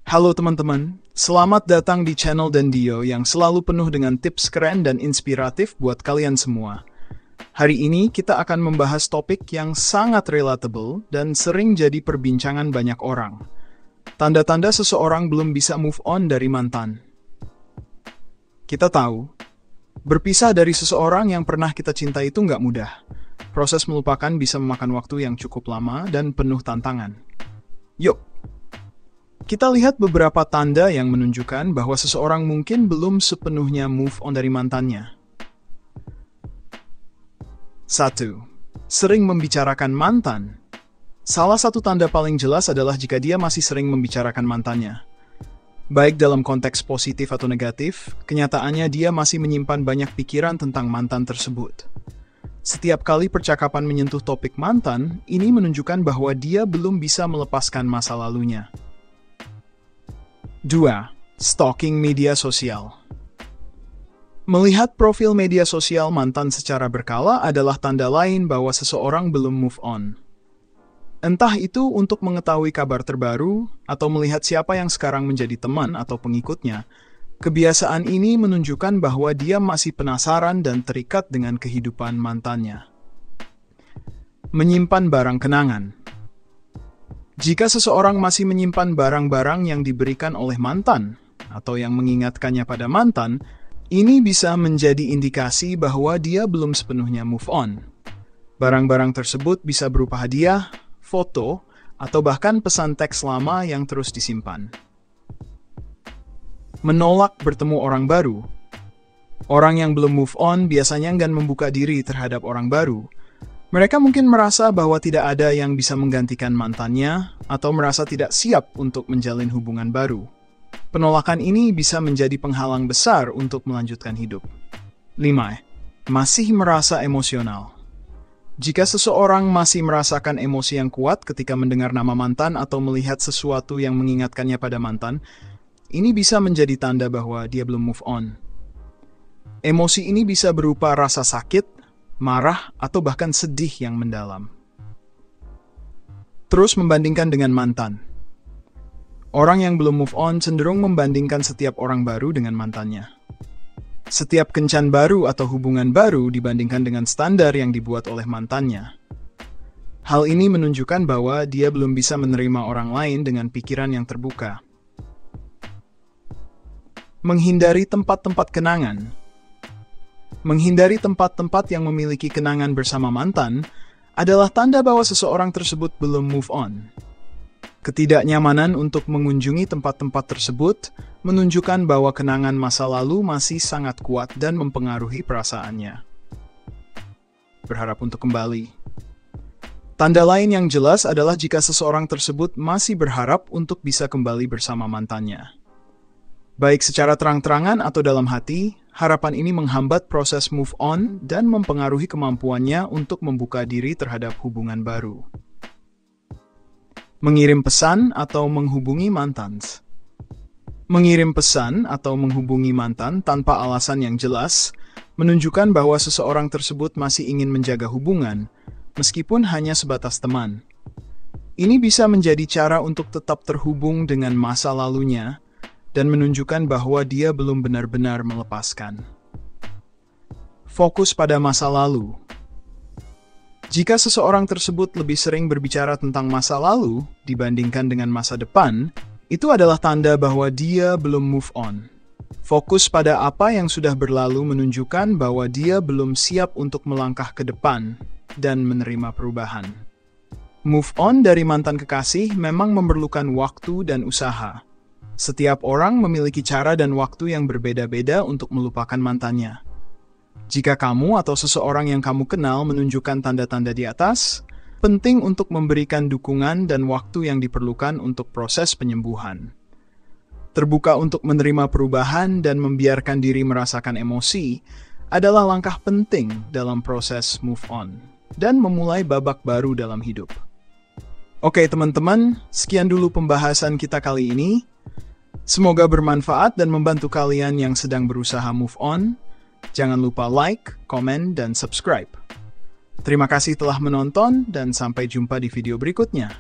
Halo teman-teman, selamat datang di channel Dendio yang selalu penuh dengan tips keren dan inspiratif buat kalian semua. Hari ini kita akan membahas topik yang sangat relatable dan sering jadi perbincangan banyak orang. Tanda-tanda seseorang belum bisa move on dari mantan. Kita tahu, berpisah dari seseorang yang pernah kita cintai itu nggak mudah. Proses melupakan bisa memakan waktu yang cukup lama dan penuh tantangan. Yuk, kita lihat beberapa tanda yang menunjukkan bahwa seseorang mungkin belum sepenuhnya move on dari mantannya. 1. Sering membicarakan mantan. Salah satu tanda paling jelas adalah jika dia masih sering membicarakan mantannya. Baik dalam konteks positif atau negatif, kenyataannya dia masih menyimpan banyak pikiran tentang mantan tersebut. Setiap kali percakapan menyentuh topik mantan, ini menunjukkan bahwa dia belum bisa melepaskan masa lalunya. 2. Stalking media sosial. Melihat profil media sosial mantan secara berkala adalah tanda lain bahwa seseorang belum move on. Entah itu untuk mengetahui kabar terbaru atau melihat siapa yang sekarang menjadi teman atau pengikutnya, kebiasaan ini menunjukkan bahwa dia masih penasaran dan terikat dengan kehidupan mantannya. Menyimpan barang kenangan. Jika seseorang masih menyimpan barang-barang yang diberikan oleh mantan atau yang mengingatkannya pada mantan, ini bisa menjadi indikasi bahwa dia belum sepenuhnya move on. Barang-barang tersebut bisa berupa hadiah, foto, atau bahkan pesan teks lama yang terus disimpan. Menolak bertemu orang baru. Orang yang belum move on biasanya enggan membuka diri terhadap orang baru. Mereka mungkin merasa bahwa tidak ada yang bisa menggantikan mantannya atau merasa tidak siap untuk menjalin hubungan baru. Penolakan ini bisa menjadi penghalang besar untuk melanjutkan hidup. 5. Masih merasa emosional. Jika seseorang masih merasakan emosi yang kuat ketika mendengar nama mantan atau melihat sesuatu yang mengingatkannya pada mantan, ini bisa menjadi tanda bahwa dia belum move on. Emosi ini bisa berupa rasa sakit, marah, atau bahkan sedih yang mendalam. Terus membandingkan dengan mantan. Orang yang belum move on cenderung membandingkan setiap orang baru dengan mantannya. Setiap kencan baru atau hubungan baru dibandingkan dengan standar yang dibuat oleh mantannya. Hal ini menunjukkan bahwa dia belum bisa menerima orang lain dengan pikiran yang terbuka. Menghindari tempat-tempat kenangan. Menghindari tempat-tempat yang memiliki kenangan bersama mantan adalah tanda bahwa seseorang tersebut belum move on. Ketidaknyamanan untuk mengunjungi tempat-tempat tersebut menunjukkan bahwa kenangan masa lalu masih sangat kuat dan mempengaruhi perasaannya. Berharap untuk kembali. Tanda lain yang jelas adalah jika seseorang tersebut masih berharap untuk bisa kembali bersama mantannya. Baik secara terang-terangan atau dalam hati, harapan ini menghambat proses move on dan mempengaruhi kemampuannya untuk membuka diri terhadap hubungan baru. Mengirim pesan atau menghubungi mantan. Mengirim pesan atau menghubungi mantan tanpa alasan yang jelas menunjukkan bahwa seseorang tersebut masih ingin menjaga hubungan, meskipun hanya sebatas teman. Ini bisa menjadi cara untuk tetap terhubung dengan masa lalunya dan menunjukkan bahwa dia belum benar-benar melepaskan. Fokus pada masa lalu. Jika seseorang tersebut lebih sering berbicara tentang masa lalu dibandingkan dengan masa depan, itu adalah tanda bahwa dia belum move on. Fokus pada apa yang sudah berlalu menunjukkan bahwa dia belum siap untuk melangkah ke depan dan menerima perubahan. Move on dari mantan kekasih memang memerlukan waktu dan usaha. Setiap orang memiliki cara dan waktu yang berbeda-beda untuk melupakan mantannya. Jika kamu atau seseorang yang kamu kenal menunjukkan tanda-tanda di atas, penting untuk memberikan dukungan dan waktu yang diperlukan untuk proses penyembuhan. Terbuka untuk menerima perubahan dan membiarkan diri merasakan emosi adalah langkah penting dalam proses move on dan memulai babak baru dalam hidup. Oke teman-teman, sekian dulu pembahasan kita kali ini. Semoga bermanfaat dan membantu kalian yang sedang berusaha move on. Jangan lupa like, komen, dan subscribe. Terima kasih telah menonton dan sampai jumpa di video berikutnya.